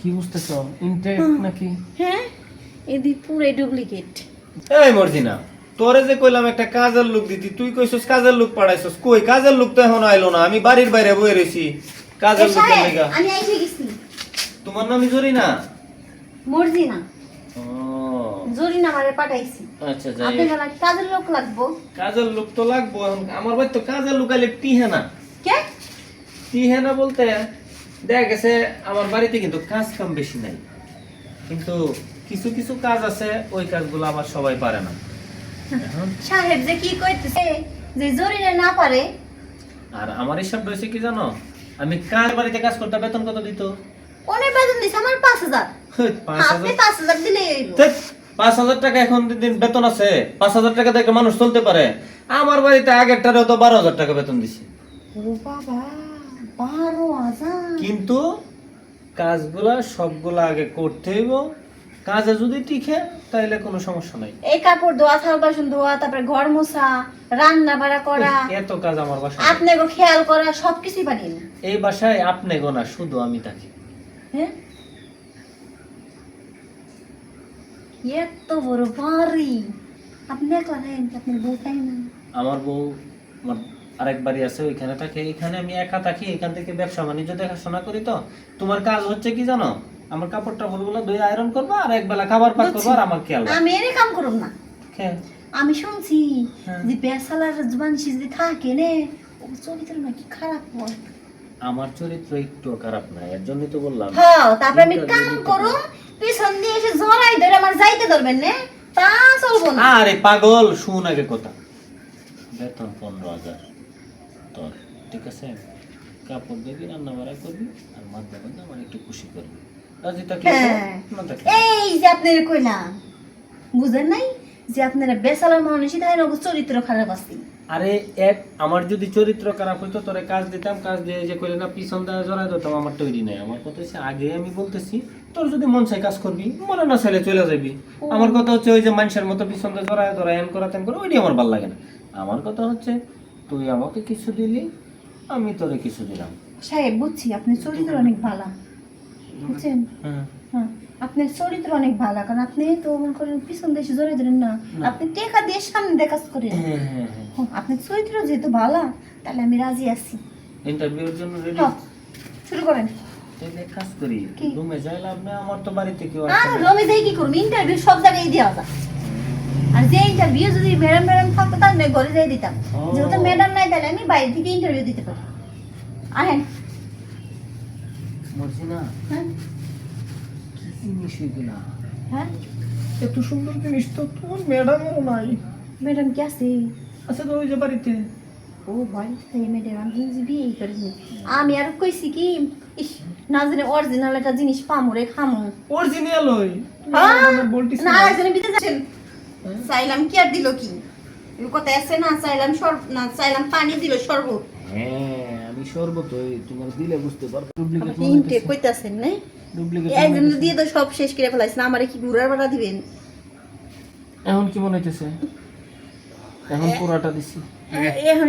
কি বুঝতেছো? ইনটেক নাকি? হ্যাঁ, এদি পুরাই ডুপ্লিকেট। এই মর্জিনা, তোরে যে কইলাম একটা কাজের লোক দিতি, তুই কইছস কাজের লোক পাঠাইছস। কই কাজের লোক তো এখন আইলো না। আমি বাড়ির বাইরে বইয়ে রইছি কাজের লোকের লাগা। আমি আইসে গেছি। তোমার নামই জরিনা? মর্জিনা। ও জরিনা আমারে পাঠাইছি। আচ্ছা যাই। আপনার লাগি কাজের লোক লাগবো। কাজের লোক তো লাগবো। এখন আমার বাড়ি তো কাজের লোক আইলে টিহে না। কে? টিহে না বলতে দেখা গেছে আমার বাড়িতে কিন্তু কাজ কাম বেশি নাই, কিন্তু কিছু কিছু কাজ আছে, ওই কাজগুলো আবার সবাই পারে না। এখন সাহেব যে কি কইতেছে যে জরিনা না পারে। আর আমার হিসাব রয়েছে কি জানো, আমি কার বাড়িতে কাজ করতে বেতন কত দিত? অনেক বেতন দিছে আমার 5000। আপনি 5000 দিলে হইবো। 5,000 টাকা এখন দিন বেতন আছে। 5,000 টাকা থেকে মানুষ চলতে পারে? আমার বাড়িতে আগেরটারেও তো 12,000 টাকা বেতন দিছি। ও বাবা, 12,000। কিন্তু কাজগুলা সবগুলা আগে করতে হইব। কাজে যদি টিকে তাইলে কোনো সমস্যা নাই। এই কাপড় ধোয়া, থাল বাসন ধোয়া, তারপরে ঘর মোছা, রান্না বাড়া করা, এত কাজ আমার বাসায়। আপনাকে খেয়াল করা, সবকিছুই পারি না। এই বাসায় আপনি গোনা, শুধু আমি থাকি। হ্যাঁ, এত বড় বাড়ি আপনি একলা নেন, আপনার বউ তাই না? আমার বউ আমার আরেক বাড়ি আছে, ওইখানে থাকে। এখানে আমি একা থাকি, এখান থেকে ব্যবসা বাণিজ্য দেখাশোনা করি। তো তোমার কাজ হচ্ছে কি জানো, আমার কাপড় টাপড় গুলো ধুয়ে আয়রন করবা, আর এক বেলা খাবার পাক করবা, আর আমার খেয়াল রাখবা। আমি এনে কাম করব না। খেয়াল। আমি শুনছি হ্যাঁ। যে বেসালার জবান যদি থাকে নে, ও চরিত্র নাকি খারাপ হয়। আমার চরিত্র একটু খারাপ না, এর জন্যই তো বললাম। হ্যাঁ, তারপরে আমি কাম করুম, পিছন দিয়ে এসে জড়াই ধরে আমার যাইতে ধরবেন না, তা চলবো না। আরে পাগল, শুন আগে কথা। বেতন 15,000 তোর, ঠিক আছে? কাপড় দিবি, রান্না বাড়া করবি, আর মাঝে মাঝে আমার একটু খুশি করবি। রাজি থাকলে হ্যাঁ, না থাকলে। এই যে আপনার কইলাম, বুঝেন নাই যে আপনারা বেসালার মানুষই তাই না, চরিত্র খারাপ আছে। আরে এক আমার যদি চরিত্র খারাপ হইতো তোরে কাজ দিতাম, কাজ দিয়ে যে কইলে না পিছন দিয়ে জড়াই দিতাম, আমার তৈরি নাই। আমার কথা হচ্ছে আগে আমি বলতেছি, তোর যদি মন চাই কাজ করবি, মনে না চাইলে চলে যাবি। আমার কথা হচ্ছে ওই যে মানুষের মতো পিছন দিয়ে জড়াই ধরা এন করা তেন করা, ওইটি আমার ভালো লাগে না। আমার কথা হচ্ছে তুই আমাকে কিছু দিলি, আমি তোরে কিছু দিলাম। সাহেব, বুঝছি আপনার চরিত্র অনেক ভালো, বুঝছেন? হ্যাঁ হ্যাঁ, আপনার চরিত্র অনেক ভালো, কারণ আপনি তো মনে করেন পিছন দেশে জড়াই ধরেন না, আপনি টেকা দিয়ে সামনে দিয়ে কাজ করেন। হ্যাঁ হ্যাঁ হ্যাঁ। আপনার চরিত্র যেহেতু ভালো, তাহলে আমি রাজি আছি। ইন্টারভিউর জন্য রেডি? হ্যাঁ, শুরু করেন। তাহলে কাজ করি, কি? রুমে যাই লাভ নেই, আমার তো বাড়িতে কেউ আর আসে না। রমে যাই কি করবো, ইন্টারভিউ সব জায়গায় দেওয়া যায়। আর যে ইন্টারভিউ যদি ম্যাডাম ম্যাডাম থাকতো, তাহলে ঘরে যাই দিতাম। ও। যেহেতু ম্যাডাম নাই, তাহলে আমি বাইরে থেকে ইন্টারভিউ দিতে পারি। আহেন। মর্জিনা, হ্যাঁ কি জিনিস এগুলা? হ্যাঁ, এত সুন্দর জিনিস তো তোমার ম্যাডামেরও নাই। ম্যাডাম কি আছে? আচ্ছা তো ওই যে বাড়িতে। ও ভাই, তাই ম্যাডাম আমি কিন্তু বিয়ে করিনি। আমি আর কইছি কি, ইস, না জানি অরিজিনাল একটা জিনিস পামু রে খামু। অরিজিনাল ওই বলতিস না, আরেকজনের বিতে যাচ্ছেন। চাইলাম কি আর দিল কি? এর কথা আছে না, চাইলাম না চাইলাম পানি দিল শরবত। হ্যাঁ, আমি শরবত ওই তোমার দিলে বুঝতে পারবো। ডুপ্লিকেট ইনটেক কইতাছেন না? ডুপ্লিকেট একজন দিয়ে তো সব শেষ করে ফেলাইছেন, আমারে কি ঘুরার ভাড়া দিবেন? এখন কি মনে হইতেছে? এখন পুরাটা দিছি। এখন